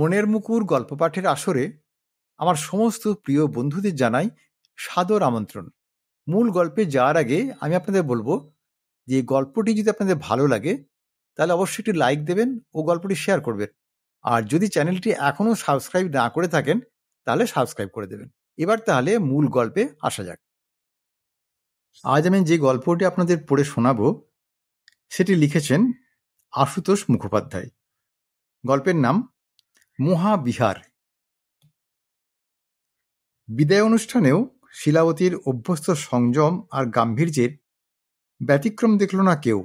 মনের মুকুর গল্প পাঠের আসরে আমার সমস্ত প্রিয় বন্ধুদের জানাই সাদর আমন্ত্রণ। মূল গল্পে যাওয়ার আগে আমি আপনাদের বলবো যে এই গল্পটি যদি আপনাদের ভালো লাগে তাহলে অবশ্যই একটি লাইক দেবেন ও গল্পটি শেয়ার করবেন। আর যদি চ্যানেলটি এখনো সাবস্ক্রাইব না করে থাকেন তাহলে সাবস্ক্রাইব করে দেবেন। এবার তাহলে মূল গল্পে আসা যাক। আজ আমি যে গল্পটি আপনাদের পড়ে শোনাবো সেটি লিখেছেন আশুতোষ মুখোপাধ্যায়। গল্পের নাম মহাবিহার। বিদায় অনুষ্ঠানেও শিলাবতীর অভ্যস্ত সংযম আর গাম্ভীর্যের ব্যতিক্রম দেখল না কেউ।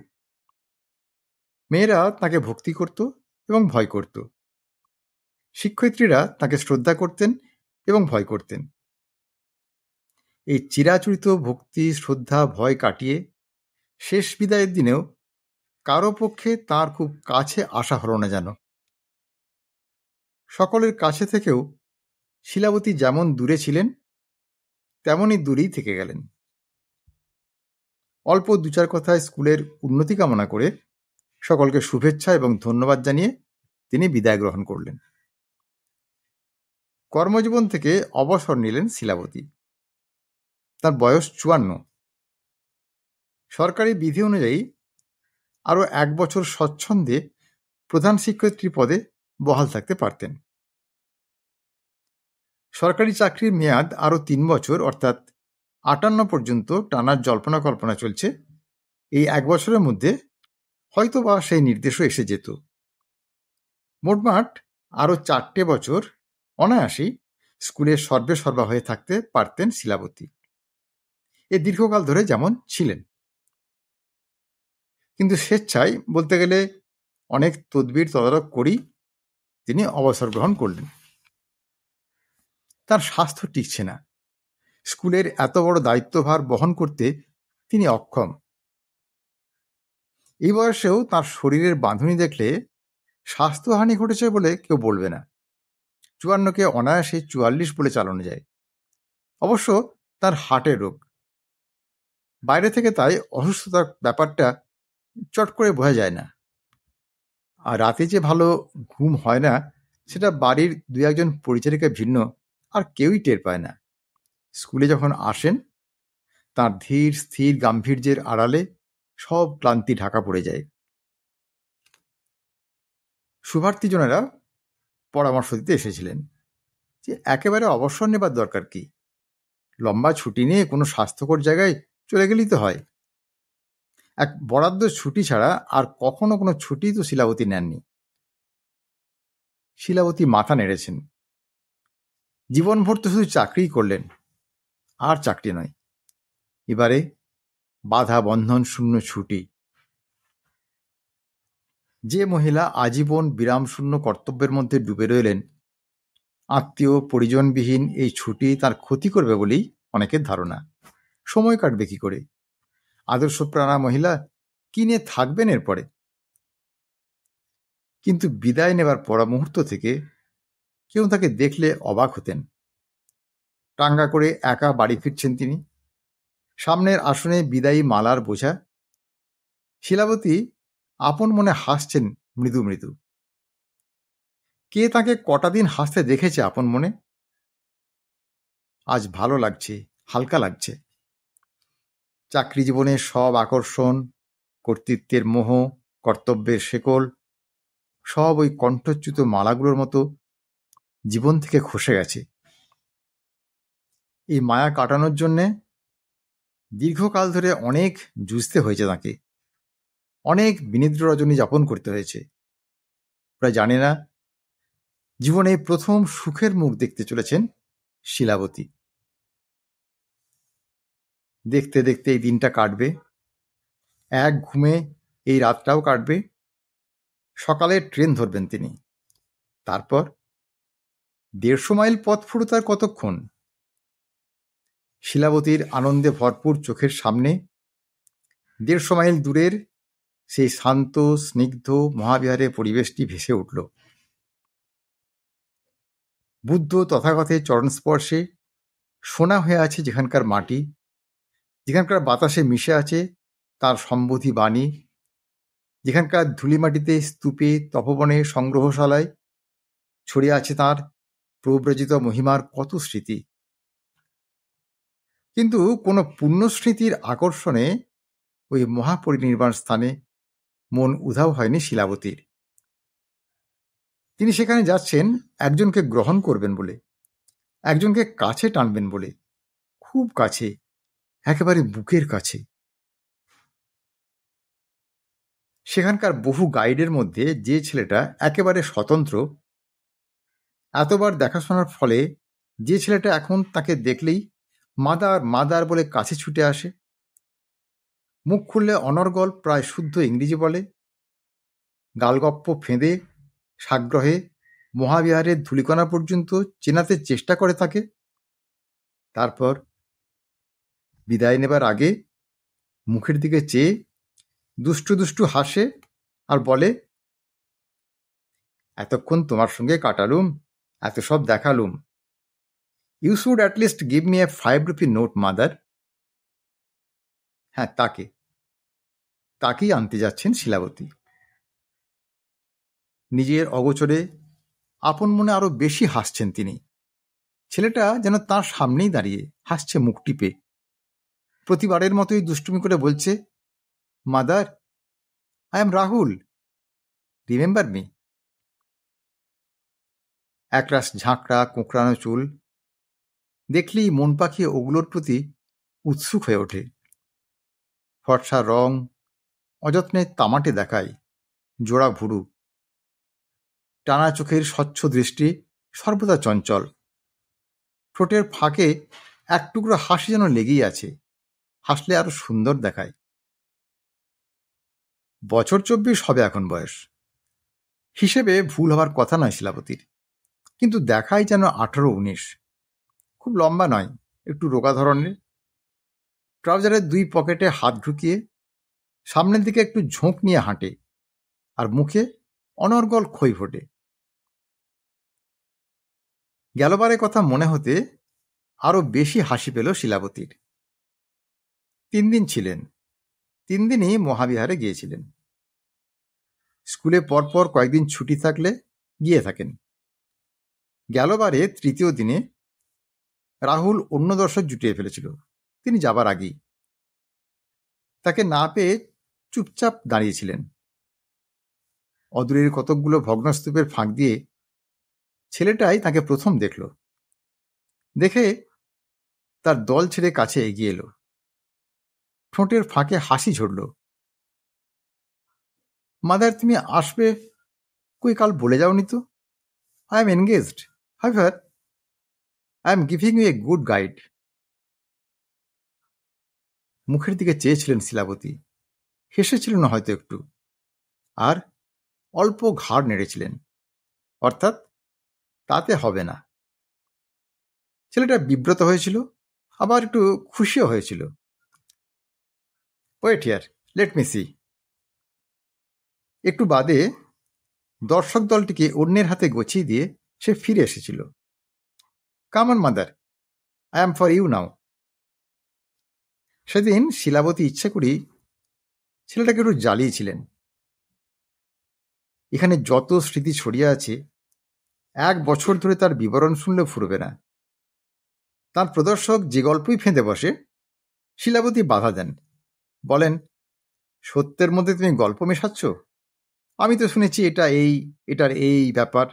মেয়েরা তাকে ভক্তি করত এবং ভয় করত। শিক্ষয়িত্রীরা তাকে শ্রদ্ধা করতেন এবং ভয় করতেন। এই চিরাচরিত ভক্তি শ্রদ্ধা ভয় কাটিয়ে শেষ বিদায়ের দিনেও কারো পক্ষে তার খুব কাছে আসা হল না যেন। সকলের কাছে থেকেও শিলাবতী যেমন দূরে ছিলেন তেমনই দূরেই থেকে গেলেন। অল্প দু চার কথায় স্কুলের উন্নতি কামনা করে সকলকে শুভেচ্ছা এবং ধন্যবাদ জানিয়ে তিনি বিদায় গ্রহণ করলেন। কর্মজীবন থেকে অবসর নিলেন শিলাবতী। তার বয়স 54। সরকারি বিধি অনুযায়ী আরও 1 বছর স্বচ্ছন্দে প্রধান শিক্ষয়িত্রী পদে বহাল থাকতে পারতেন। সরকারি চাকরির মেয়াদ আরও 3 বছর অর্থাৎ 58 পর্যন্ত টানার জল্পনা কল্পনা চলছে। এই 1 বছরের মধ্যে হয়তোবা সেই নির্দেশও এসে যেত। মোটমাট আরও 4টে বছর অনায়াসেই স্কুলের সর্বে সর্বা হয়ে থাকতে পারতেন শিলাবতী। এ দীর্ঘকাল ধরে যেমন ছিলেন। কিন্তু স্বেচ্ছায় বলতে গেলে অনেক তদবির তদারক করেই তিনি অবসর গ্রহণ করলেন। তার স্বাস্থ্য টিকছে না। স্কুলের এত বড় দায়িত্বভার বহন করতে তিনি অক্ষম। এই বয়সেও তার শরীরের বাঁধুনি দেখলে স্বাস্থ্যহানি ঘটেছে বলে কেউ বলবে না। 54কে অনায়াসে 44 বলে চালানো যায়। অবশ্য তার হার্টের রোগ। বাইরে থেকে তাই অসুস্থতার ব্যাপারটা চট করে বোঝা যায় না। আর রাতে যে ভালো ঘুম হয় না সেটা বাড়ির 2-1 পরিচারিকা ভিন্ন আর কেউই টের পায় না। স্কুলে যখন আসেন তার ধীর স্থির গাম্ভীর্যের আড়ালে সব ক্লান্তি ঢাকা পড়ে যায়। শুভার্থীজনেরা পরামর্শ দিতে এসেছিলেন যে একেবারে অবসর নেবার দরকার কি, লম্বা ছুটি নিয়ে কোনো স্বাস্থ্যকর জায়গায় চলে গেলেই তো হয়। এক বরাদ্দ ছুটি ছাড়া আর কখনো কোনো ছুটি তো শিলাবতী নেননি। শিলাবতী মাথা নেড়েছেন। জীবনভর তো শুধু চাকরিই করলেন, আর চাকরি নয়, এবারে বাধা বন্ধন শূন্য ছুটি। যে মহিলা আজীবন বিরামশূন্য কর্তব্যের মধ্যে ডুবে রইলেন, আত্মীয় পরিজনবিহীন এই ছুটি তার ক্ষতি করবে বলেই অনেকের ধারণা। সময় কাটবে কি করে? আদর্শপ্রাণা মহিলা কি নিয়ে থাকবেন এরপরে? কিন্তু বিদায় নেবার পর মুহূর্ত থেকে কেউ তাকে দেখলে অবাক হতেন। টাঙ্গা করে একা বাড়ি ফিরছেন তিনি। সামনের আসনে বিদায়ী মালার বোঝা। শিলাবতী আপন মনে হাসছেন মৃদু মৃদু। কে তাকে কটা দিন হাসতে দেখেছে আপন মনে? আজ ভালো লাগছে, হালকা লাগছে। চাকরি জীবনের সব আকর্ষণ, কর্তৃত্বের মোহ, কর্তব্যের শেকল সব ওই কণ্ঠচ্যুত মালাগুলোর মতো জীবন থেকে খসে গেছে। এই মায়া কাটানোর জন্যে দীর্ঘকাল ধরে অনেক যুঝতে হয়েছে তাকে, অনেক বিনিদ্র রজনী যাপন করতে হয়েছে। প্রায় জানে না জীবনে প্রথম সুখের মুখ দেখতে চলেছেন শিলাবতী। দেখতে দেখতে এই দিনটা কাটবে, এক ঘুমে এই রাতটাও কাটবে। সকালে ট্রেন ধরবেন তিনি। তারপর 150 মাইল পথ ফুরুত আর কতক্ষণ? শিলাবতীর আনন্দে ভরপুর চোখের সামনে 150 মাইল দূরের সেই শান্ত স্নিগ্ধ মহাবিহারের পরিবেশটি ভেসে উঠল। বুদ্ধ তথাগতের চরণস্পর্শে সোনা হয়ে আছে যেখানকার মাটি, যেখানকার বাতাসে মিশে আছে তার সম্বোধি বাণী, যেখানকার ধুলিমাটিতে স্তূপে তপবনে সংগ্রহশালায় ছড়িয়ে আছে তাঁর প্রব্রজিত মহিমার কত স্মৃতি। কিন্তু কোনো পুণ্যস্মৃতির আকর্ষণে ওই মহাপরিনির্বাণ স্থানে মন উধাও হয়নি শিলাবতীর। তিনি সেখানে যাচ্ছেন একজনকে গ্রহণ করবেন বলে, একজনকে কাছে টানবেন বলে, খুব কাছে, একেবারে বুকের কাছে। সেখানকার বহু গাইডের মধ্যে যে ছেলেটা একেবারে স্বতন্ত্র, এতবার দেখাশোনার ফলে যে ছেলেটা এখন তাকে দেখলেই মাদার মাদার বলে কাছে ছুটে আসে, মুখ খুললে অনর্গল প্রায় শুদ্ধ ইংরেজি বলে, গালগপ্প ফেঁদে সাগ্রহে মহাবিহারের ধূলিকণা পর্যন্ত চেনাতে চেষ্টা করে তাকে, তারপর বিদায় নেবার আগে মুখের দিকে চেয়ে দুষ্টু দুষ্টু হাসে আর বলে, এতক্ষণ তোমার সঙ্গে কাটালুম, এত সব দেখালুম, you should at least give me a 5 rupee note mother. হ্যাঁ, তাকেই আনতে যাচ্ছেন শিলাবতী। নিজের অগোচরে আপন মনে আরো বেশি হাসছেন তিনি। ছেলেটা যেন তার সামনেই দাঁড়িয়ে হাসছে মুখ টিপে, প্রতিবারের মতোই দুষ্টুমি করে বলছে, mother, I M Rahul, remember me. একরাশ ঝাঁকড়া কোঁকড়ানো চুল দেখলেই মন পাখি ওগুলোর প্রতি উৎসুক হয়ে ওঠে। ফর্সা রং অযত্নে তামাটে দেখায়, জোড়া ভুরু, টানা চোখের স্বচ্ছ দৃষ্টি সর্বদা চঞ্চল, ঠোঁটের ফাঁকে এক টুকরো হাসি যেন লেগেই আছে, হাসলে আরো সুন্দর দেখায়। বছর 24 হবে এখন বয়স, হিসেবে ভুল হবার কথা নয় শিলাবতীর, কিন্তু দেখায় যেন 18-19। খুব লম্বা নয়, একটু রোগা ধরনের, ট্রাউজারের 2 পকেটে হাত ঢুকিয়ে সামনের দিকে একটু ঝোঁক নিয়ে হাঁটে, আর মুখে অনর্গল খই ফোটে। গেলবারের কথা মনে হতে আরো বেশি হাসি পেল শিলাবতীর। 3 দিন ছিলেন, 3 দিনই মহাবিহারে গিয়েছিলেন। স্কুলে পরপর কয়েকদিন ছুটি থাকলে গিয়ে থাকেন। গেলবারে 3য় দিনে রাহুল অন্য দর্শক জুটিয়ে ফেলেছিল তিনি যাবার আগেই। তাকে না পেয়ে চুপচাপ দাঁড়িয়েছিলেন। অদূরের কতকগুলো ভগ্নস্তূপের ফাঁক দিয়ে ছেলেটাই তাকে প্রথম দেখল। দেখে তার দল ছেড়ে কাছে এগিয়ে এলো, ঠোঁটের ফাঁকে হাসি ঝরল। মাদার, তুমি আসবে কই কাল বলে যাওনি তো? I am engaged, however I am giving you a good guide. মুখের দিকে চেয়েছিলেন শিলাবতী, হেসেছিলেন হয়তো একটু, আর অল্প ঘাড় নেড়েছিলেন, অর্থাৎ তাতে হবে না। ছেলেটা বিব্রত হয়েছিল, আবার একটু খুশিও হয়েছিল। Wait here, let me see. একটু বাদে দর্শক দলটিকে অন্যের হাতে গছিয়ে দিয়ে সে ফিরে এসেছিল। Come on mother, I am for you now. সেদিন শিলাবতী ইচ্ছে করি ছেলেটাকে একটু জ্বালিয়েছিলেন। এখানে যত স্মৃতি ছড়িয়ে আছে, 1 বছর ধরে তার বিবরণ শুনলেও ফুরবে না। তার প্রদর্শক যে গল্পই ফেঁদে বসে, শিলাবতী বাধা দেন, বলেন, সত্যের মধ্যে তুমি গল্প মেশাচ্ছ? আমি তো শুনেছি এটার এই ব্যাপার।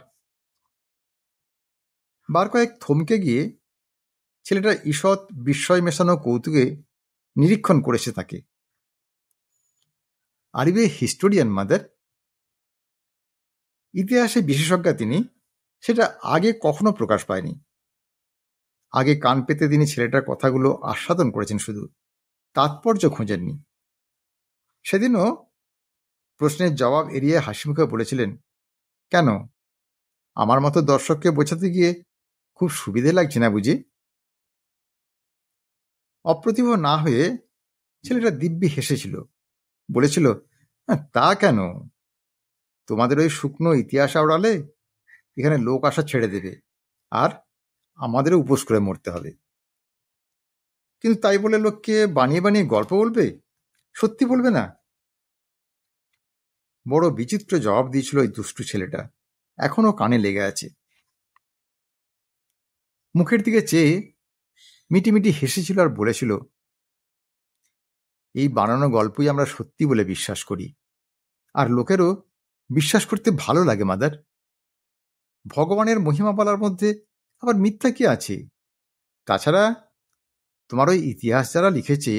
বার কয়েক থমকে গিয়ে ছেলেটার ঈষৎ বিস্ময় মেশানো কৌতুকে নিরীক্ষণ করেছে তাকে। Are you a historian mother? ইতিহাসে বিশেষজ্ঞা তিনি, সেটা আগে কখনো প্রকাশ পায়নি। আগে কান পেতে তিনি ছেলেটার কথাগুলো আস্বাদন করেছেন, শুধু তাৎপর্য খোঁজেননি। সেদিনও প্রশ্নের জবাব এড়িয়ে হাসিমুখে বলেছিলেন, কেন, আমার মতো দর্শককে বোঝাতে গিয়ে খুব সুবিধে লাগছে না বুঝি? অপ্রতিভ না হয়ে ছেলেটা দিব্যি হেসেছিল, বলেছিল, তা কেন, তোমাদের ওই শুকনো ইতিহাস আওড়ালে এখানে লোক আসা ছেড়ে দেবে, আর আমাদেরও উপোস করে মরতে হবে। কিন্তু তাই বলে লোককে বানিয়ে বানিয়ে গল্প বলবে, সত্যি বলবে না? বড় বিচিত্র জবাব দিয়েছিল ওই দুষ্টু ছেলেটা, এখনো কানে লেগে আছে। মুখের দিকে চেয়ে মিটিমিটি হেসেছিল আর বলেছিল, এই বানানো গল্পই আমরা সত্যি বলে বিশ্বাস করি, আর লোকেরও বিশ্বাস করতে ভালো লাগে মাদার। ভগবানের মহিমা বলার মধ্যে আবার মিথ্যা কি আছে? তাছাড়া তোমার ওই ইতিহাস যারা লিখেছে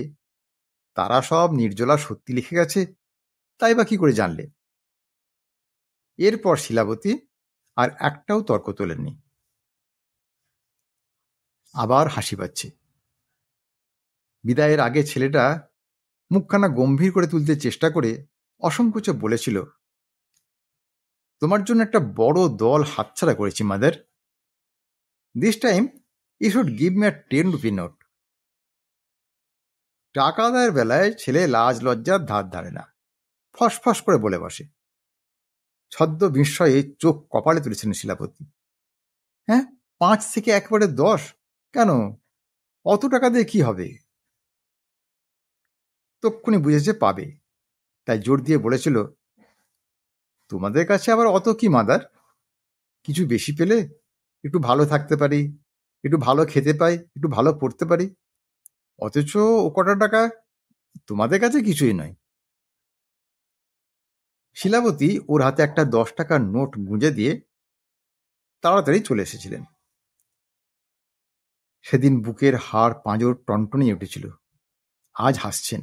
তারা সব নির্জলা সত্যি লিখে গেছে, তাই বা কি করে জানলে? এরপর শিলাবতী আর একটাও তর্ক তোলেননি। আবার হাসি পাচ্ছে। বিদায়ের আগে ছেলেটা মুখখানা গম্ভীর করে তুলতে চেষ্টা করে অসংকোচে বলেছিল, তোমার জন্য একটা বড় দল হাতছাড়া করেছি mother. This time you should give me a 10 rupee note. টাকা আদায়ের বেলায় ছেলে লাজ লজ্জার ধার ধারে না, ফসফস করে বলে বসে। ছদ্ম বিস্ময়ে চোখ কপালে তুলেছিলেন শিলাপতি। হ্যাঁ, 5 থেকে একবারে 10? কেন, অত টাকা দিয়ে কি হবে? তক্ষুনি বুঝেছে পাবে, তাই জোর দিয়ে বলেছিল, তোমাদের কাছে আবার অত কি মাদার? কিছু বেশি পেলে একটু ভালো থাকতে পারি, একটু ভালো খেতে পাই, একটু ভালো পড়তে পারি, অথচ ও কটা টাকা তোমাদের কাছে কিছুই নয়। শিলাবতী ওর হাতে একটা 10 টাকার নোট গুঁজে দিয়ে তাড়াতাড়ি চলে এসেছিলেন। সেদিন বুকের হাড় পাঁজর টনটনিয়ে উঠেছিল। আজ হাসছেন।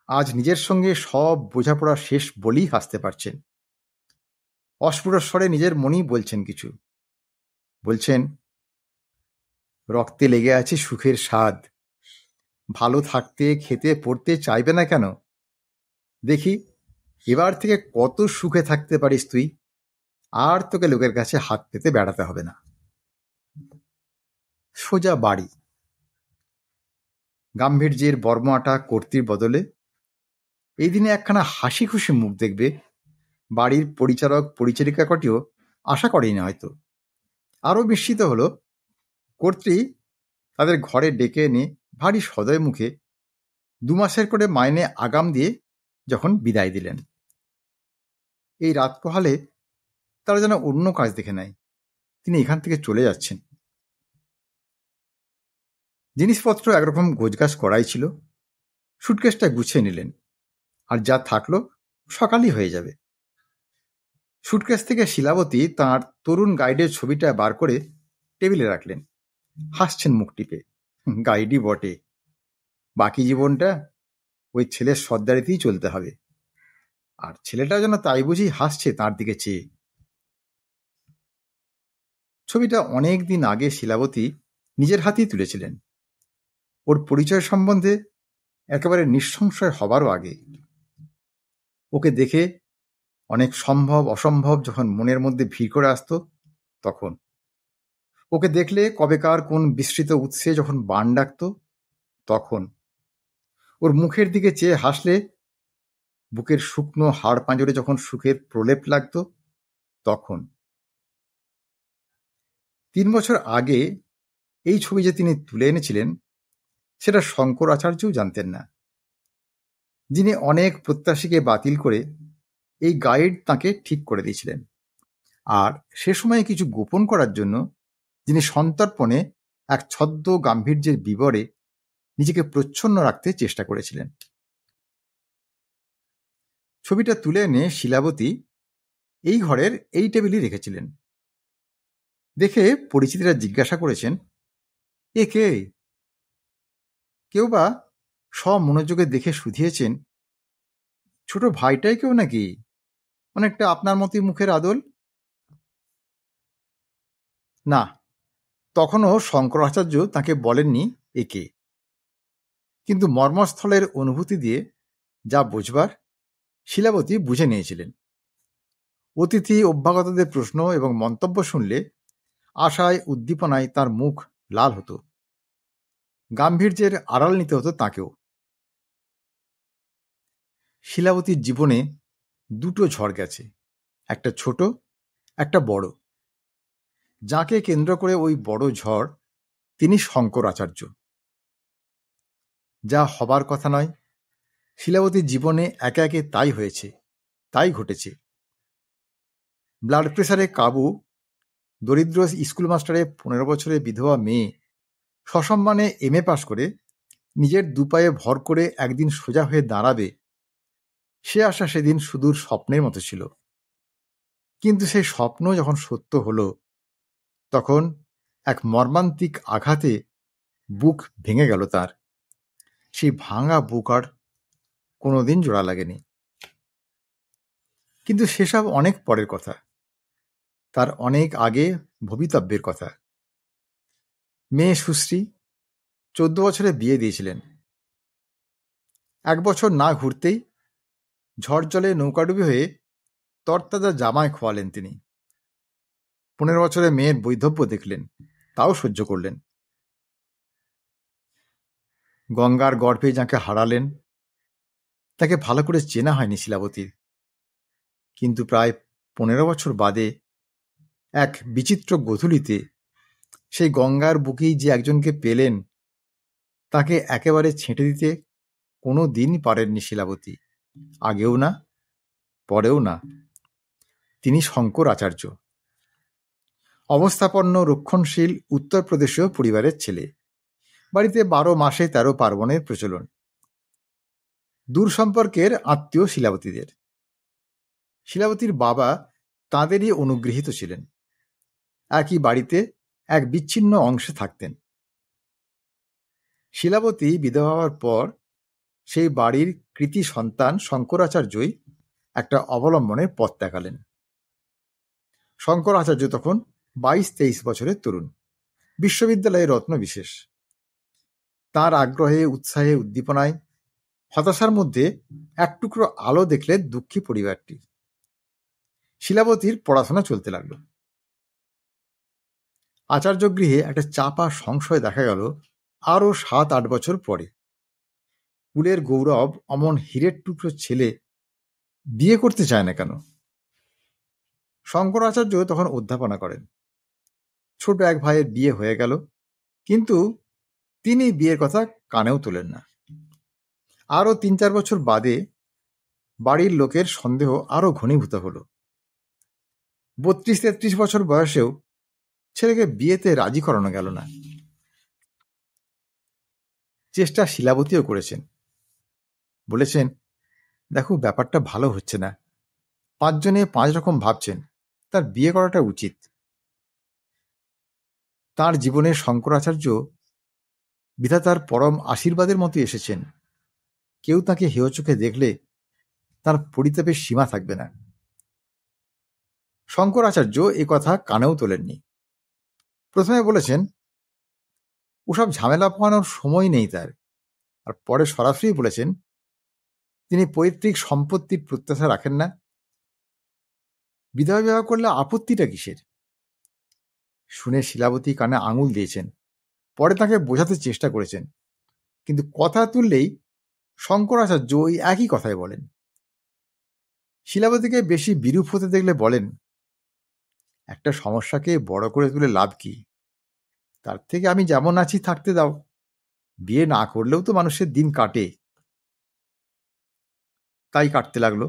আজ নিজের সঙ্গে সব বোঝাপড়া শেষ বলেই হাসতে পারছেন। অস্ফুট স্বরে নিজের মনেই বলছেন কিছু। বলছেন, রক্তে লেগে আছে সুখের স্বাদ, ভালো থাকতে খেতে পড়তে চাইবে না কেন? দেখি এবার থেকে কত সুখে থাকতে পারিস তুই, আর তোকে লোকের কাছে হাত পেতে বেড়াতে হবে না। সোজা বাড়ি। গাম্ভীর্যের বর্মাটা কর্ত্রীর বদলে এই দিনে একখানা হাসি খুশি মুখ দেখবে বাড়ির পরিচারক পরিচারিকা কটিও আশা করেনি হয়তো। আরও বিস্মিত হলো কর্ত্রী তাদের ঘরে ডেকে এনে ভারী সদয় মুখে 2 মাসের করে মাইনে আগাম দিয়ে যখন বিদায় দিলেন। এই রাত পোহালে তারা যেন অন্য কাজ দেখে নেয়, তিনি এখান থেকে চলে যাচ্ছেন। জিনিসপত্র একরকম গোছগাছ করাই ছিল। সুটকেসটা গুছিয়ে নিলেন, আর যা থাকলো সকালই হয়ে যাবে। সুটকেস থেকে শিলাবতী তাঁর তরুণ গাইডের ছবিটা বার করে টেবিলে রাখলেন। হাসছেন মুখ টিপে। গাইডই বটে, বাকি জীবনটা ওই ছেলের সর্দারিতেই চলতে হবে। আর ছেলেটা যেন তাই বুঝি হাসছে তার দিকে চেয়ে। ছবিটা অনেক দিন আগে শিলাবতী নিজের হাতেই তুলেছিলেন, ওর পরিচয় সম্বন্ধে একেবারে নিঃসংশয় হবারও আগে। ওকে দেখে অনেক সম্ভব অসম্ভব যখন মনের মধ্যে ভিড় করে আসত তখন, ওকে দেখলে কবেকার কোন বিস্মৃত উৎসে যখন বান ডাকত তখন, ওর মুখের দিকে চেয়ে হাসলে বুকের শুকনো হাড় পাঁজরে যখন সুখের প্রলেপ লাগত তখন। 3 বছর আগে এই ছবি যে তিনি তুলে এনেছিলেন সেটা শঙ্কর আচার্যও জানতেন না, যিনি অনেক প্রত্যাশীকে বাতিল করে এই গাইড তাকে ঠিক করে দিয়েছিলেন। আর সে সময়ে কিছু গোপন করার জন্য যিনি সন্তর্পণে এক ছদ্ম গাম্ভীর্যের বিবরে নিজেকে প্রচ্ছন্ন রাখতে চেষ্টা করেছিলেন। ছবিটা তুলে এনে শিলাবতী এই ঘরের এই টেবিলই রেখেছিলেন। দেখে পরিচিতিরা জিজ্ঞাসা করেছেন, এ কে? কেউ বা মনোযোগে দেখে শুধিয়েছেন, ছোট ভাইটাই কেউ নাকি, অনেকটা আপনার মতোই মুখের আদল। না, তখনও শঙ্করাচার্য তাকে বলেননি একে, কিন্তু মর্মস্থলের অনুভূতি দিয়ে যা বুঝবার শিলাবতী বুঝে নিয়েছিলেন। অতিথি অভ্যাগতদের প্রশ্ন এবং মন্তব্য শুনলে আশায় উদ্দীপনায় তার মুখ লাল হতো, গাম্ভীর্যের আড়াল নিতে হতো তাকেও। শিলাবতীর জীবনে 2টো ঝড় গেছে, একটা ছোট, একটা বড়। যাকে কেন্দ্র করে ওই বড় ঝড় তিনি শঙ্করাচার্য। যা হবার কথা নয়, শিলাবতীর জীবনে একে একে তাই হয়েছে, তাই ঘটেছে। ব্লাড প্রেসারে কাবু দরিদ্র স্কুল মাস্টারে 15 বছরের বিধবা মেয়ে সসম্মানে MA পাশ করে নিজের দুপায়ে ভর করে একদিন সোজা হয়ে দাঁড়াবে, সে আশা সেদিন সুদূর স্বপ্নের মতো ছিল। কিন্তু সেই স্বপ্ন যখন সত্য হলো, তখন এক মর্মান্তিক আঘাতে বুক ভেঙে গেল তার। সেই ভাঙা বুক আর কোনোদিন জোড়া লাগেনি। কিন্তু সেসব অনেক পরের কথা, তার অনেক আগে ভবিতব্যের কথা। মেয়ে সুশ্রী 14 বছরে বিয়ে দিয়েছিলেন। 1 বছর না ঘুরতেই ঝড় জলে নৌকাডুবি হয়ে তরতাজা জামায় খোয়ালেন তিনি। 15 বছরে মেয়ের বৈধব্য দেখলেন, তাও সহ্য করলেন। গঙ্গার গর্ভে যাকে হারালেন, তাকে ভালো করে চেনা হয়নি শিলাবতীর। কিন্তু প্রায় 15 বছর বাদে এক বিচিত্র গোধূলিতে সেই গঙ্গার বুকেই যে একজনকে পেলেন, তাকে একেবারে ছেঁটে দিতে কোনো দিন পারেননি শিলাবতী, আগেও না, পরেও না। তিনি শঙ্কর আচার্য, অবস্থাপন্ন রক্ষণশীল উত্তরপ্রদেশীয় পরিবারের ছেলে। বাড়িতে 12 মাসে 13 পার্বণের প্রচলন। দূর সম্পর্কের আত্মীয় শিলাবতীদের। শিলাবতীর বাবা তাঁদেরই অনুগৃহীত ছিলেন। একই বাড়িতে এক বিচ্ছিন্ন অংশে থাকতেন। শিলাবতী বিধবা হওয়ার পর সেই বাড়ির কৃতি সন্তান শঙ্করাচার্যই একটা অবলম্বনের পথ দেখালেন। শঙ্করাচার্য তখন 22-23 বছরের তরুণ, বিশ্ববিদ্যালয়ের রত্ন বিশেষ। তার আগ্রহে, উৎসাহে, উদ্দীপনায়, হতাশার মধ্যে এক টুকরো আলো দেখলে দুঃখী পরিবারটি। শিলাবতীর পড়াশোনা চলতে লাগলো। আচার্য গৃহে একটা চাপা সংশয় দেখা গেল আরো 7-8 বছর পরে। কুলের গৌরব অমন হীরের টুকরো ছেলে বিয়ে করতে চায় না কেন? শঙ্করাচার্য তখন অধ্যাপনা করেন। ছোট এক ভাইয়ের বিয়ে হয়ে গেল, কিন্তু তিনি বিয়ের কথা কানেও তোলেন না। আরো 3-4 বছর বাদে বাড়ির লোকের সন্দেহ আরো ঘনীভূত হলো। 32-33 বছর বয়সেও ছেলেকে বিয়েতে রাজি করানো গেল না। চেষ্টা শিলাবতীও করেছেন। বলেছেন, দেখো ব্যাপারটা ভালো হচ্ছে না, 5 জনে 5 রকম ভাবছেন, তার বিয়ে করাটা উচিত। তার জীবনে শঙ্করাচার্য বিধাতার পরম আশীর্বাদের মতো এসেছেন। কেউ তাকে হেয় চোখে দেখলে তার পরিতাপের সীমা থাকবে না। শঙ্করাচার্য এ কথা কানেও তোলেননি। প্রথমে বলেছেন, ওসব ঝামেলা পোহানোর সময় নেই তার। আর পরে সরাসরি বলেছেন, তিনি পৈতৃক সম্পত্তির প্রত্যাশা রাখেন না, বিধবা বিবাহ করলে আপত্তিটা কিসের? শুনে শিলাবতী কানে আঙুল দিয়েছেন। পরে তাকে বোঝাতে চেষ্টা করেছেন, কিন্তু কথা তুললেই শঙ্করাচার্য ওই একই কথাই বলেন। শিলাবতীকে বেশি বিরূপ হতে দেখলে বলেন, একটা সমস্যাকে বড় করে তুলে লাভ কি? তার থেকে আমি যেমন আছি থাকতে দাও, বিয়ে না করলেও তো মানুষের দিন কাটে। তাই কাটতে লাগলো।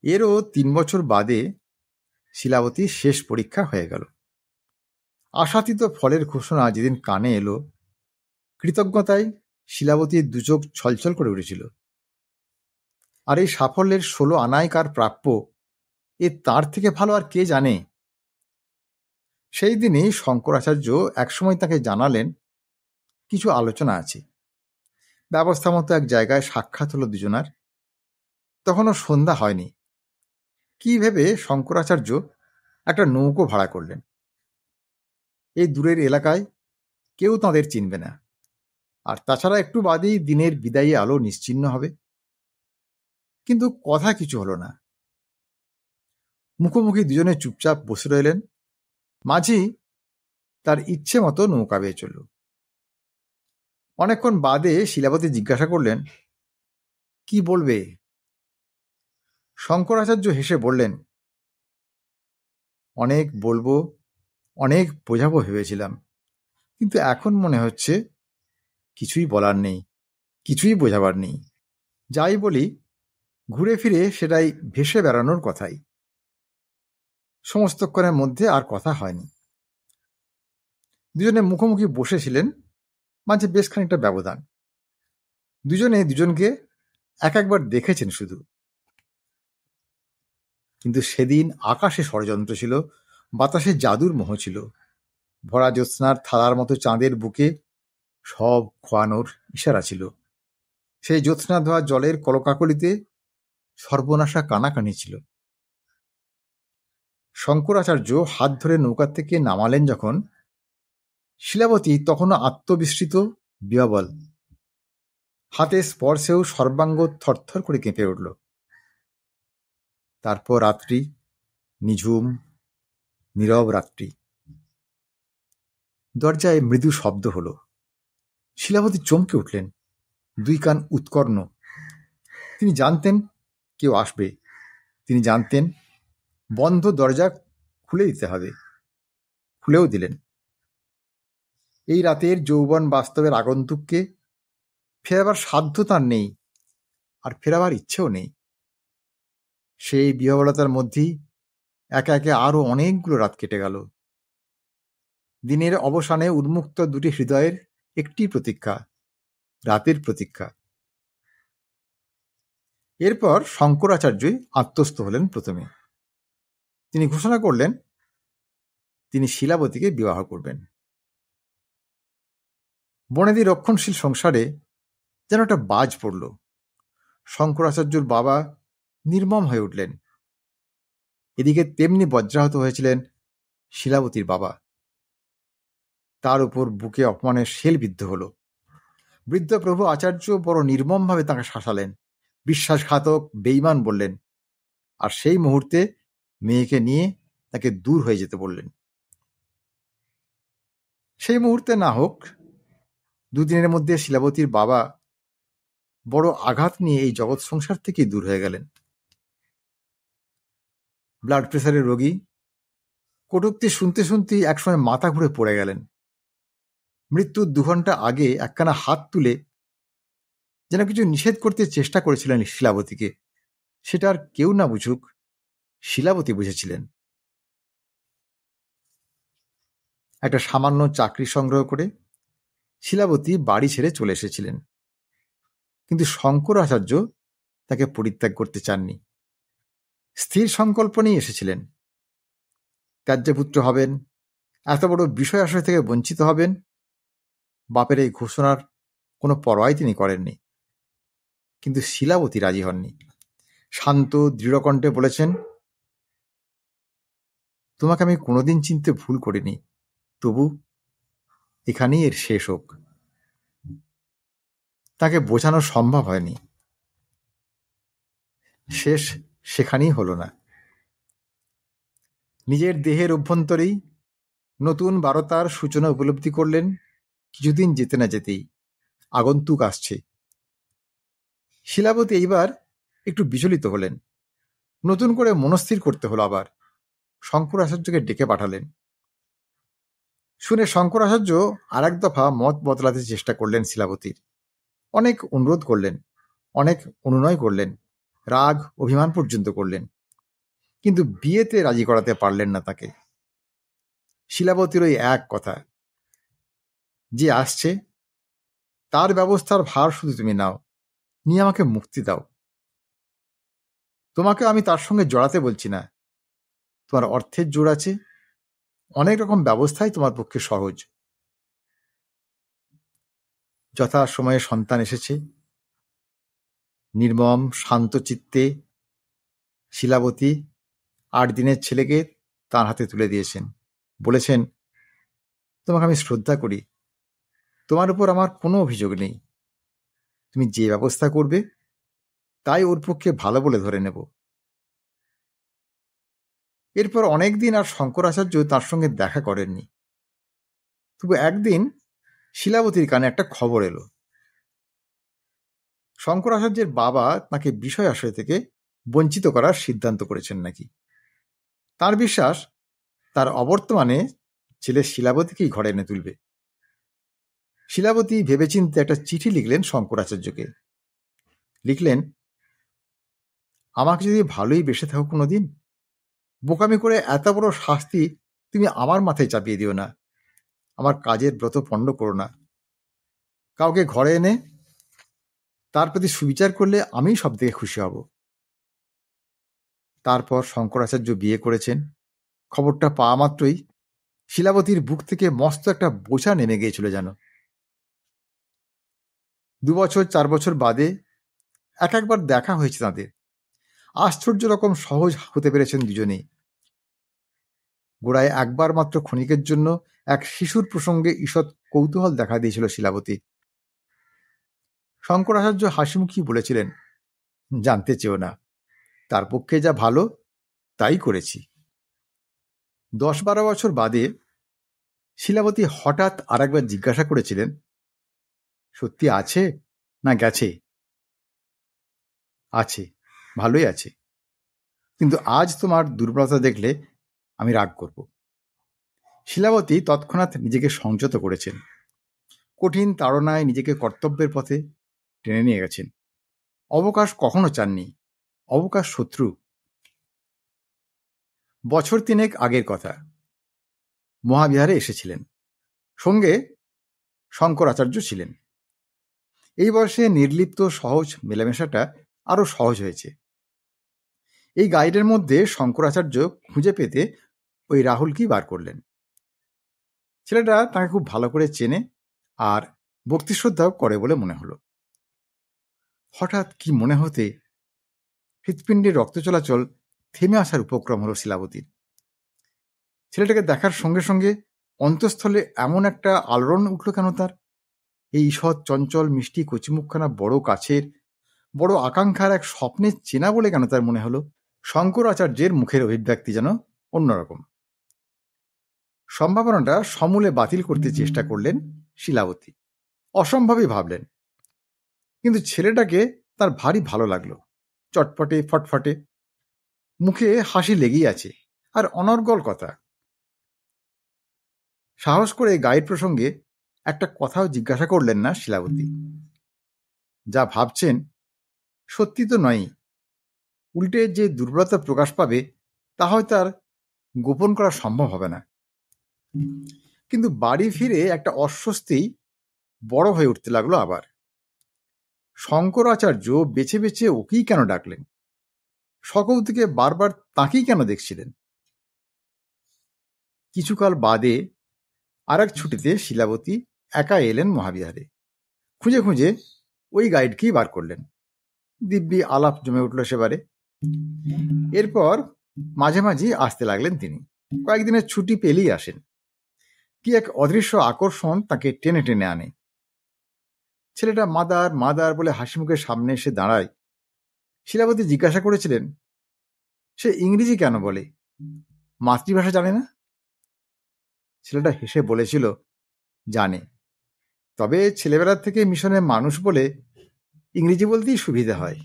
এরও 3 বছর বাদে শিলাবতীর শেষ পরীক্ষা হয়ে গেল। আশাতীত ফলের ঘোষণা যেদিন কানে এলো, কৃতজ্ঞতায় শিলাবতীর দুচোখ ছলছল করে উঠেছিল। আর এই সাফল্যের 16 আনাই কার প্রাপ্য, এ তার থেকে ভালো আর কে জানে? সেই দিনই শঙ্করাচার্য একসময় তাকে জানালেন, কিছু আলোচনা আছে। ব্যবস্থা মতো এক জায়গায় সাক্ষাৎ হলো দুজনার। তখনও সন্ধ্যা হয়নি। কি ভেবে শঙ্করাচার্য একটা নৌকো ভাড়া করলেন। এই দূরের এলাকায় কেউ তাঁদের চিনবে না, আর তাছাড়া একটু বাদেই দিনের বিদায়ী আলো নিশ্চিহ্ন হবে। কিন্তু কথা কিছু হলো না। মুখোমুখি দুজনে চুপচাপ বসে রইলেন। মাঝি তার ইচ্ছে মতো নৌকা বেয়ে চলল। অনেকক্ষণ বাদে শিলাবতী জিজ্ঞাসা করলেন, কি বলবে? শঙ্করাচার্য হেসে বললেন, অনেক বলবো, অনেক বোঝাবো ভেবেছিলাম, কিন্তু এখন মনে হচ্ছে কিছুই বলার নেই, কিছুই বোঝাবার নেই। যাই বলি, ঘুরে ফিরে সেটাই ভেসে বেড়ানোর কথাই। সমস্তক্ষণের মধ্যে আর কথা হয়নি। দুজনে মুখোমুখি বসেছিলেন, মাঝে বেশ খানিকটা ব্যবধান। দুজনে দুজনকে একবার দেখেছেন শুধু। কিন্তু সেদিন আকাশে ষড়যন্ত্র ছিল, বাতাসে জাদুর মোহ ছিল। ভরা জ্যোৎস্নার থালার মতো চাঁদের বুকে সব খোয়ানোর ইশারা ছিল। সেই জ্যোৎস্না ধোয়া জলের কলকাকলিতে সর্বনাশা কানাকানি ছিল। শঙ্করাচার্য হাত ধরে নৌকা থেকে নামালেন যখন, শিলাবতী তখনও আত্মবিস্মৃত, বিহ্বল। হাতে স্পর্শেও সর্বাঙ্গ থরথর করে কেঁপে উঠল। তারপর রাত্রি, নিঝুম নীরব রাত্রি। দরজায় মৃদু শব্দ হল। শিলাবতী চমকে উঠলেন, দুই কান উৎকর্ণ। তিনি জানতেন কেউ আসবে, তিনি জানতেন বন্ধ দরজা খুলে দিতে হবে। খুলেও দিলেন। এই রাতের যৌবন বাস্তবের আগন্তুককে ফেরাবার সাধ্য তার নেই, আর ফেরাবার ইচ্ছেও নেই। সেই বিহ্বলতার মধ্যেই একে একে আরো অনেকগুলো রাত কেটে গেল। দিনের অবসানে উন্মুক্ত দুটি হৃদয়ের একটি প্রতীক্ষা, রাতের প্রতীক্ষা। এরপর শঙ্করাচার্যই আত্মস্থ হলেন প্রথমে। তিনি ঘোষণা করলেন তিনি শিলাবতীকে বিবাহ করবেন। বনেদি রক্ষণশীল সংসারে যেন একটা বাজ পড়ল। শঙ্করাচার্যর বাবা নির্মম হয়ে উঠলেন। এদিকে তেমনি বজ্রাহত হয়েছিলেন শিলাবতীর বাবা। তার উপর বুকে অপমানের শেল বিদ্ধ হল। বৃদ্ধ প্রভু আচার্য বড় নির্মমভাবে তাকে শাসালেন, বিশ্বাসঘাতক, বেঈমান বললেন, আর সেই মুহূর্তে মেয়েকে নিয়ে তাকে দূর হয়ে যেতে বললেন। সেই মুহূর্তে না হোক, দুদিনের মধ্যে শিলাবতীর বাবা বড় আঘাত নিয়ে এই জগৎ সংসার থেকেই দূর হয়ে গেলেন। ব্লাড প্রেসারের রোগী, কটূক্তি শুনতে শুনতেই একসময় মাথা ঘুরে পড়ে গেলেন। মৃত্যুর 2 ঘন্টা আগে একখানা হাত তুলে যেন কিছু নিষেধ করতে চেষ্টা করেছিলেন শিলাবতীকে। সেটা আর কেউ না বুঝুক, শিলাবতী বুঝেছিলেন। একটা সামান্য চাকরি সংগ্রহ করে শিলাবতী বাড়ি ছেড়ে চলে এসেছিলেন। কিন্তু শঙ্করাচার্য তাকে পরিত্যাগ করতে চাননি। স্থির সংকল্প নিয়ে এসেছিলেন। ত্যাজ্যপুত্র হবেন, এত বড় বিষয় আশয় থেকে বঞ্চিত হবেন, বাপের এই ঘোষণার কোনো পরোয়াই তিনি করেননি। কিন্তু শিলাবতী রাজি হননি। শান্ত দৃঢ়কণ্ঠে বলেছেন, তোমাকে আমি কোনোদিন চিনতে ভুল করিনি, তবু এখানেই এর শেষ হোক। তাকে বোঝানো সম্ভব হয়নি। শেষ সেখানেই হলো না। নিজের দেহের অভ্যন্তরেই নতুন বারতার সূচনা উপলব্ধি করলেন। কিছুদিন যেতে না যেতেই আগন্তুক আসছে। শিলাবতী এইবার একটু বিচলিত হলেন। নতুন করে মনস্থির করতে হলো আবার। শঙ্করাচার্যকে ডেকে পাঠালেন। শুনে শঙ্করাচার্য আর এক দফা মত বদলাতে চেষ্টা করলেন শিলাবতীর। অনেক অনুরোধ করলেন, অনেক অনুনয় করলেন, রাগ অভিমান পর্যন্ত করলেন, কিন্তু বিয়েতে রাজি করাতে পারলেন না তাকে। শিলাবতীর ওই এক কথা, যে আসছে তার ব্যবস্থার ভার শুধু তুমি নাও, নিয়ে আমাকে মুক্তি দাও। তোমাকে আমি তার সঙ্গে জড়াতে বলছি না। তোমার অর্থের জোর আছে, অনেক রকম ব্যবস্থাই তোমার পক্ষে সহজ। যথা সময়ে সন্তান এসেছে। নির্মম শান্ত চিত্তে শিলাবতী 8 দিনের ছেলেকে তার হাতে তুলে দিয়েছেন। বলেছেন, তোমাকে আমি শ্রদ্ধা করি, তোমার উপর আমার কোনো অভিযোগ নেই। তুমি যে ব্যবস্থা করবে তাই ওর পক্ষে ভালো বলে ধরে নেব। এরপর অনেকদিন আর শঙ্করাচার্য তার সঙ্গে দেখা করেননি। তবু একদিন শিলাবতীর কানে একটা খবর এলো। শঙ্করাচার্যের বাবা তাকে বিষয় আশয় থেকে বঞ্চিত করার সিদ্ধান্ত করেছেন নাকি। তার বিশ্বাস, তার অবর্তমানে ছেলে শিলাবতীকেই ঘরে এনে তুলবে। শিলাবতী ভেবেচিন্তে একটা চিঠি লিখলেন শঙ্করাচার্যকে। লিখলেন, আমাকে যদি ভালোই বেসে থাকো কোনোদিন, বোকামি করে এত বড় শাস্তি তুমি আমার মাথায় চাপিয়ে দিও না। আমার কাজের ব্রত পণ্ড করো না। কাউকে ঘরে এনে তার প্রতি সুবিচার করলে আমি সব থেকে খুশি হব। তারপর শঙ্করাচার্য বিয়ে করেছেন। খবরটা পাওয়া মাত্রই শিলাবতীর বুক থেকে মস্ত একটা বোঝা নেমে গিয়েছিল যেন। 2 বছর 4 বছর বাদে একবার দেখা হয়েছে তাঁদের। আশ্চর্য রকম সহজ হতে পেরেছেন দুজনেই। গোড়ায় একবার মাত্র ক্ষণিকের জন্য এক শিশুর প্রসঙ্গে ঈষৎ কৌতূহল দেখা দিয়েছিল শিলাবতী। শঙ্করাচার্য হাসিমুখী বলেছিলেন, জানতে চেও না, তার পক্ষে যা ভালো তাই করেছি। 10-12 বছর বাদে শিলাবতী হঠাৎ আরেকবার জিজ্ঞাসা করেছিলেন, সত্যি আছে না গেছে? আছে, ভালোই আছে, কিন্তু আজ তোমার দুর্বলতা দেখলে আমি রাগ করব। শিলাবতী তৎক্ষণাৎ নিজেকে সংযত করেছেন। কঠিন তাড়নায় নিজেকে কর্তব্যের পথে টেনে নিয়ে গেছেন। অবকাশ কখনো চাননি, অবকাশ শত্রু। বছর 3 আগের কথা, মহাবিহারে এসেছিলেন। সঙ্গে শঙ্করাচার্য ছিলেন। এই বয়সে নির্লিপ্ত সহজ মেলামেশাটা আরো সহজ হয়েছে। এই গাইডের মধ্যে শঙ্করাচার্য খুঁজে পেতে ওই রাহুলকেই বার করলেন। ছেলেটা তাকে খুব ভালো করে চেনে আর ভক্তি শ্রদ্ধাও করে বলে মনে হলো। হঠাৎ কি মনে হতে হৃৎপিণ্ডের রক্ত চলাচল থেমে আসার উপক্রম হলো শিলাবতীর। ছেলেটাকে দেখার সঙ্গে সঙ্গে অন্তঃস্থলে এমন একটা আলোড়ন উঠল কেন তার? এই ঈষৎ চঞ্চল মিষ্টি কচিমুখখানা বড় কাছের, বড় আকাঙ্ক্ষার এক স্বপ্নের চেনা বলে কেন তার মনে হলো? শঙ্করাচার্যের মুখের অভিব্যক্তি যেন অন্যরকম। সম্ভাবনাটা সমূলে বাতিল করতে চেষ্টা করলেন শিলাবতী। অসম্ভবই ভাবলেন, কিন্তু ছেলেটাকে তার ভারী ভালো লাগলো। চটপটে, ফটফটে, মুখে হাসি লেগেই আছে, আর অনর্গল কথা। সাহস করে গাইড প্রসঙ্গে একটা কথাও জিজ্ঞাসা করলেন না শিলাবতী। যা ভাবছেন সত্যি তো নয়ই, উল্টে যে দুর্বলতা প্রকাশ পাবে তা হয়তো আর গোপন করা সম্ভব হবে না। কিন্তু বাড়ি ফিরে একটা অস্বস্তি বড় হয়ে উঠতে লাগলো আবার। শঙ্করাচার্য বেছে বেছে ওকেই কেন ডাকলেন? সকল থেকে বারবার তাঁকেই কেন দেখছিলেন? কিছুকাল বাদে আর এক ছুটিতে শিলাবতী একা এলেন মহাবিহারে। খুঁজে খুঁজে ওই গাইডকেই বার করলেন। দিব্যি আলাপ জমে উঠল সেবারে। এরপর মাঝে মাঝে আসতে লাগলেন তিনি। কয়েকদিনের ছুটি পেলেই আসেন। কি এক অদৃশ্য আকর্ষণ তাকে টেনে টেনে আনে। ছেলেটা মাদার মাদার বলে হাসি মুখে সামনে এসে দাঁড়ায়। শিলাবতী জিজ্ঞাসা করেছিলেন, সে ইংরেজি কেন বলে? মাতৃভাষা জানে না? ছেলেটা হেসে বলেছিল, জানে, তবে ছেলেবেলার থেকে মিশনের মানুষ বলে ইংরেজি বলতেই সুবিধা হয়।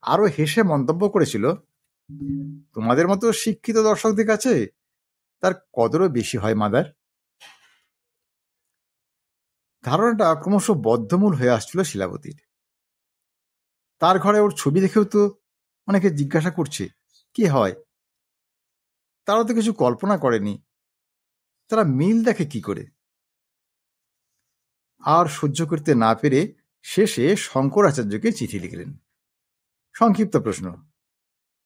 আরো হেসে মন্তব্য করেছিল, তোমাদের মতো শিক্ষিত দর্শকদের কাছে তার কদরও বেশি হয় মাদার। ধারণাটা ক্রমশ বদ্ধমূল হয়ে আসছিল শিলাবতীর। তার ঘরে ওর ছবি দেখেও তো অনেকে জিজ্ঞাসা করছে কি হয়। তারা তো কিছু কল্পনা করেনি, তারা মিল দেখে কি করে। আর সহ্য করতে না পেরে শেষে শঙ্করাচার্যকে চিঠি লিখলেন। সংক্ষিপ্ত প্রশ্ন,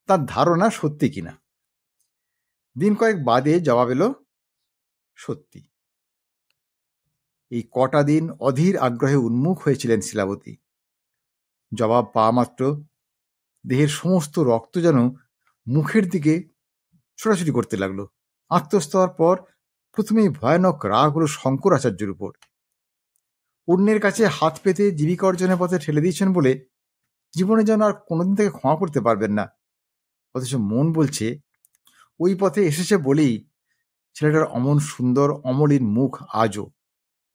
তার ধারণা সত্যি কিনা। দিন কয়েক বাদে জবাব এলো, সত্যি। এই কটা দিন অধীর আগ্রহে উন্মুখ হয়েছিলেন শিলাবতী। জবাব পাওয়া মাত্র দেহের সমস্ত রক্ত যেন মুখের দিকে ছোটাছুটি করতে লাগলো। আত্মস্থ হওয়ার পর প্রথমেই ভয়ানক রাগ হলো শঙ্করাচার্যের উপর। অন্যের কাছে হাত পেতে জীবিকা অর্জনের পথে ঠেলে দিয়েছেন বলে জীবনে যেন আর কোনোদিন থেকে ক্ষমা করতে পারবেন না। অথচ মন বলছে ওই পথে এসেছে বলেই ছেলেটার অমন সুন্দর অমলিন মুখ আজও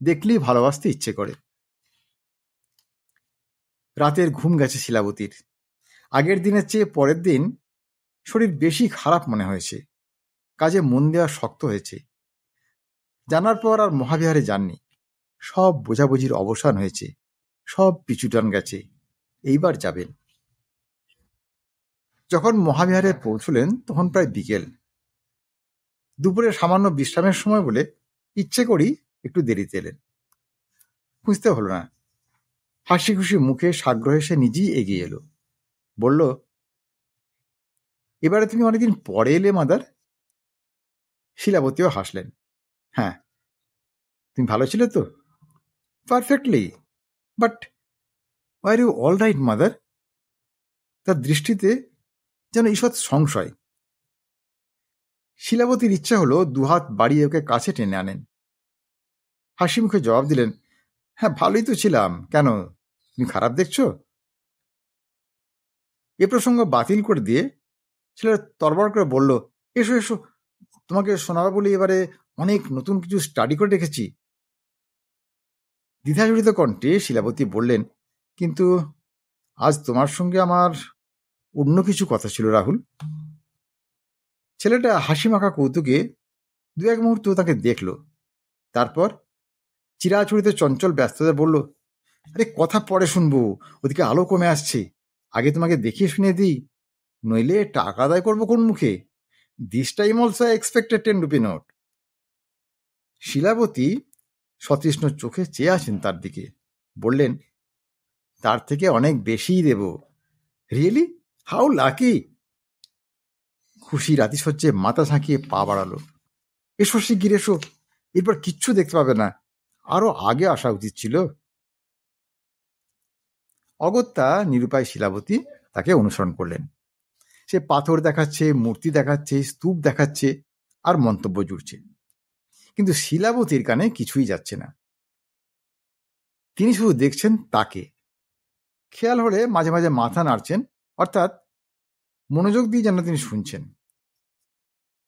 দেখলেই ভালোবাসতে ইচ্ছে করে। রাতের ঘুম গেছে শিলাবতীর। আগের দিনের চেয়ে পরের দিন শরীর বেশি খারাপ মনে হয়েছে। কাজে মন দেওয়া শক্ত হয়েছে। জানার পর আর মহাবিহারে যাননি। সব বোঝাবুঝির অবসান হয়েছে, সব পিছুটান গেছে। এইবার যাবেন। যখন মহাবিহারে পৌঁছলেন তখন প্রায় বিকেল। দুপুরে সামান্য বিশ্রামের সময় বলে ইচ্ছে করি একটু দেরিতে এলেন। খুঁজতে হলো না, হাসি খুশি মুখে সাগ্রহে সে নিজেই এগিয়ে এলো। বলল, এবারে তুমি অনেকদিন পরে এলে মাদার। শিলাবতীও হাসলেন। হ্যাঁ, তুমি ভালো ছিলে তো? Perfectly, but are you all right mother? তার দৃষ্টিতে যেন ঈষৎ সংশয়। শিলাবতীর ইচ্ছা হলো দুহাত বাড়িয়ে ওকে কাছে টেনে আনেন। হাসি মুখে জবাব দিলেন, হ্যাঁ ভালোই তো ছিলাম, কেন তুমি খারাপ দেখছো? এ প্রসঙ্গ বাতিল করে দিয়ে ছেলেরা তরবর করে বলল, এসো এসো, তোমাকে শোনাবো বলে এবারে অনেক নতুন কিছু স্টাডি করে রেখেছি। দ্বিধাজড়িত কণ্ঠে শিলাবতী বললেন, কিন্তু আজ তোমার সঙ্গে আমার অন্য কিছু কথা ছিল রাহুল। ছেলেটা হাসি মাখা কৌতুকে দু এক মুহূর্ত তাকে দেখল, তারপর চিরাচরিত চঞ্চল ব্যস্ততা বলল, আরে কথা পরে শুনবো, ওদিকে আলো কমে আসছে, আগে তোমাকে দেখিয়ে শুনিয়ে দিই, নইলে টাকা আদায় করবো কোন মুখে? This time also I expected 10 rupee note. Shilabati সতৃষ্ণ চোখে চেয়ে আছেন তার দিকে, বললেন, তার থেকে অনেক বেশিই দেব। রিয়েলি? How lucky! খুশি রাতিশয্যে মাথা ঝাঁকিয়ে পা বাড়ালো। এসো শিগগির এসো, এরপর কিচ্ছু দেখতে পাবে না, আরো আগে আসা উচিত ছিল। অগত্যা নিরুপায় শিলাবতী তাকে অনুসরণ করলেন। সে পাথর দেখাচ্ছে, মূর্তি দেখাচ্ছে, স্তূপ দেখাচ্ছে, আর মন্তব্য জুড়ছে, কিন্তু শিলাবতীর কানে কিছুই যাচ্ছে না। তিনি শুধু দেখছেন তাকে। খেয়াল হলে মাঝে মাঝে মাথা নাড়ছেন, অর্থাৎ মনোযোগ দিয়ে যেন তিনি শুনছেন।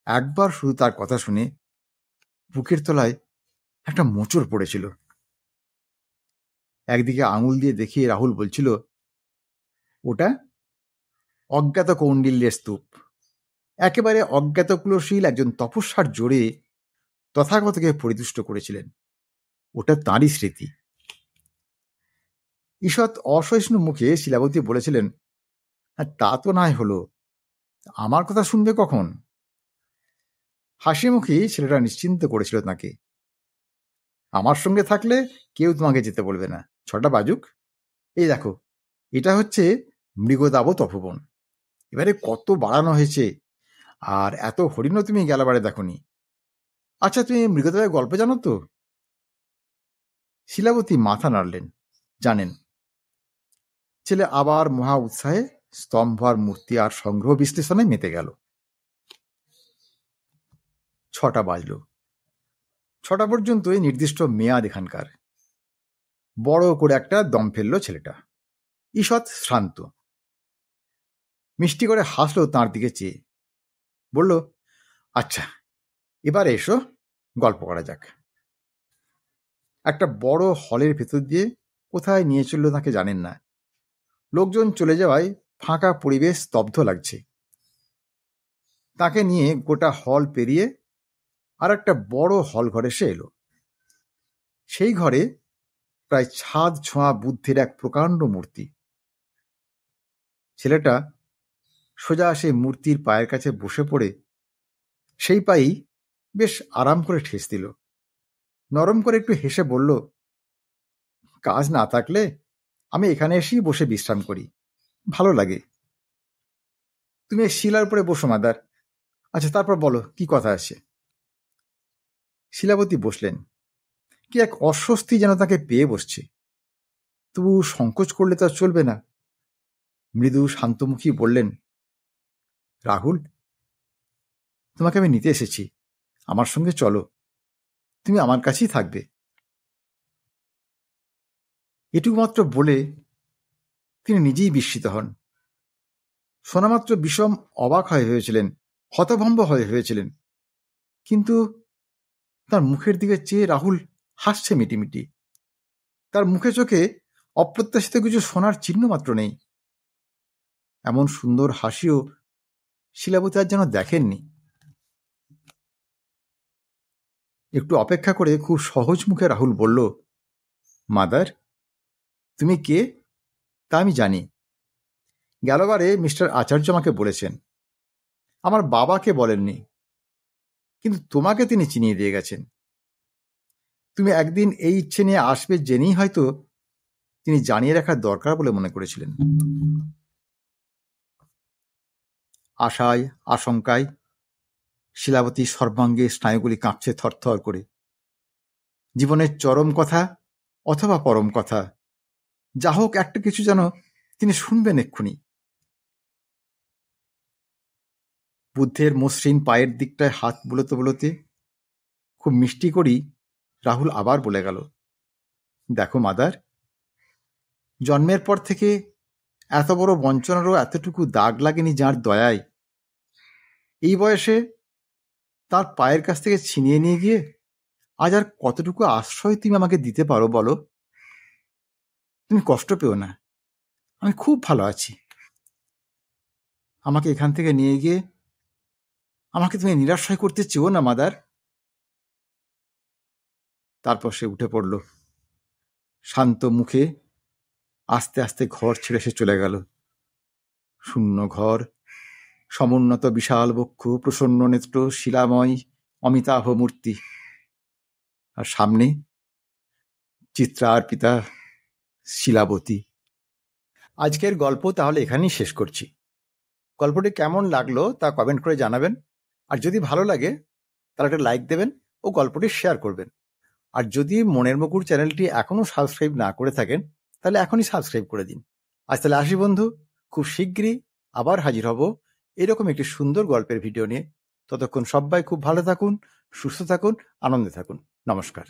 একবার শুধু তার কথা শুনে বুকের তলায় একটা মোচড় পড়েছিল। একদিকে আঙুল দিয়ে দেখিয়ে রাহুল বলছিল, ওটা অজ্ঞাত কৌণ্ডিল্যের স্তূপ। একেবারে অজ্ঞাত কুলশীল একজন তপস্যার জোরে তথাগতকে পরিতুষ্ট করেছিলেন। ওটা তাঁরই স্মৃতি। ঈষৎ অসহিষ্ণু মুখে শিলাবতী বলেছিলেন, তা তো নাই হলো, আমার কথা শুনবে কখন? হাসি মুখে ছেলেটা নিশ্চিন্ত করেছিল তাকে, আমার সঙ্গে থাকলে কেউ তোমাকে যেতে বলবে না, 6টা বাজুক। এই দেখো, এটা হচ্ছে মৃগদাব তপবন, এবারে কত বাড়ানো হয়েছে, আর এত হরিণও তুমি গেলাবারে দেখনি। আচ্ছা, তুমি মৃগদাবের গল্প জানো তো? শিলাবতী মাথা নাড়লেন, জানেন। ছেলে আবার মহা উৎসাহে স্তম্ভ আর মূর্তি আর সংগ্রহ বিশ্লেষণে মেতে গেল। 6টা বাজল। 6টা পর্যন্তই নির্দিষ্ট মেয়াদ এখানকার। বড় করে একটা দম ফেললো ছেলেটা, ঈষৎ শ্রান্ত। মিষ্টি করে হাসলো তাঁর দিকে চেয়ে, বলল, আচ্ছা এবারে এসো, গল্প করা যাক। একটা বড় হলের ভেতর দিয়ে কোথায় নিয়ে চলল তাকে জানেন না। লোকজন চলে যাওয়ায় ফাঁকা পরিবেশ স্তব্ধ লাগছে। তাকে নিয়ে গোটা হল পেরিয়ে আর একটা বড় হল ঘরে সে এলো। সেই ঘরে প্রায় ছাদ ছোঁয়া বুদ্ধের এক প্রকাণ্ড মূর্তি। ছেলেটা সোজা সেই মূর্তির পায়ের কাছে বসে পড়ে সেই পায়েই বেশ আরাম করে ঠেস দিল। নরম করে একটু হেসে বলল, কাজ না থাকলে আমি এখানে এসেই বসে বিশ্রাম করি, ভালো লাগে। তুমি এই শিলার উপরে বসো মাদার। আচ্ছা, তারপর বলো কি কথা আছে। শিলাবতী বসলেন। কি এক অস্বস্তি যেন তাকে পেয়ে বসছে, তবু সংকোচ করলে তো আর চলবে না। মৃদু শান্তমুখী বললেন, রাহুল, তোমাকে আমি নিতে এসেছি, আমার সঙ্গে চলো, তুমি আমার কাছেই থাকবে। এটুকু মাত্র বলে তিনি নিজেই বিস্মিত হন। শোনামাত্র বিষম অবাক হয়ে হয়েছিলেন, হতভম্ব হয়ে হয়েছিলেন, কিন্তু তার মুখের দিকে চেয়ে রাহুল হাসছে মিটিমিটি। তার মুখে চোখে অপ্রত্যাশিত কিছু শোনার চিহ্ন মাত্র নেই। এমন সুন্দর হাসিও শিলাবতী আর যেন দেখেননি। একটু অপেক্ষা করে খুব সহজ মুখে রাহুল বলল, মাদার, তুমি কে তা আমি জানি, গেলবারে মিস্টার আচার্য আমাকে বলেছেন, আমার বাবাকে বলেননি, কিন্তু তোমাকে তিনি চিনিয়ে দিয়ে গেছেন। তুমি একদিন এই ইচ্ছে নিয়ে আসবে জেনেই হয়তো তিনি জানিয়ে রাখার দরকার বলে মনে করেছিলেন। আশায় আশঙ্কায় শিলাবতী সর্বাঙ্গে স্নায়ুগুলি কাঁপছে থরথর করে। জীবনের চরম কথা অথবা পরম কথা, যা হোক একটা কিছু যেন তিনি শুনবেন এক্ষুনি। বুদ্ধের মসৃণ পায়ের দিকটায় হাত বুলোতে বুলোতে খুব মিষ্টি করেই রাহুল আবার বলে গেল, দেখো মাদার, জন্মের পর থেকে এত বড় বঞ্চনারও এতটুকু দাগ লাগেনি যার দয়ায়। এই বয়সে তার পায়ের কাছ থেকে ছিনিয়ে নিয়ে গিয়ে আজ আর কতটুকু আশ্রয় তুমি আমাকে দিতে পারো বলো? তুমি কষ্ট পেও না, আমি খুব ভালো আছি। আমাকে এখান থেকে নিয়ে গিয়ে আমাকে তুমি নিরাশ্রয় করতে চেও না মাদার। তারপর সে উঠে পড়ল, শান্ত মুখে আস্তে আস্তে ঘর ছেড়ে সে চলে গেল। শূন্য ঘর, সমুন্নত বিশাল বক্ষ, প্রসন্ন নেত্র, শিলাময় অমিতাভ মূর্তি, আর সামনে চিত্রার পিতা শিলাবতী। আজকের গল্প তাহলে এখানেই শেষ করছি। গল্পটি কেমন লাগলো তা কমেন্ট করে জানাবেন, আর যদি ভালো লাগে তাহলে একটা লাইক দেবেন ও গল্পটি শেয়ার করবেন। আর যদি মনের মুকুর চ্যানেলটি এখনো সাবস্ক্রাইব না করে থাকেন তাহলে এখনই সাবস্ক্রাইব করে দিন। আজ তাহলে আসি বন্ধু, খুব শীঘ্রই আবার হাজির হব এরকম একটি সুন্দর গল্পের ভিডিও নিয়ে। ততক্ষণ সবাই খুব ভালো থাকুন, সুস্থ থাকুন, আনন্দে থাকুন। নমস্কার।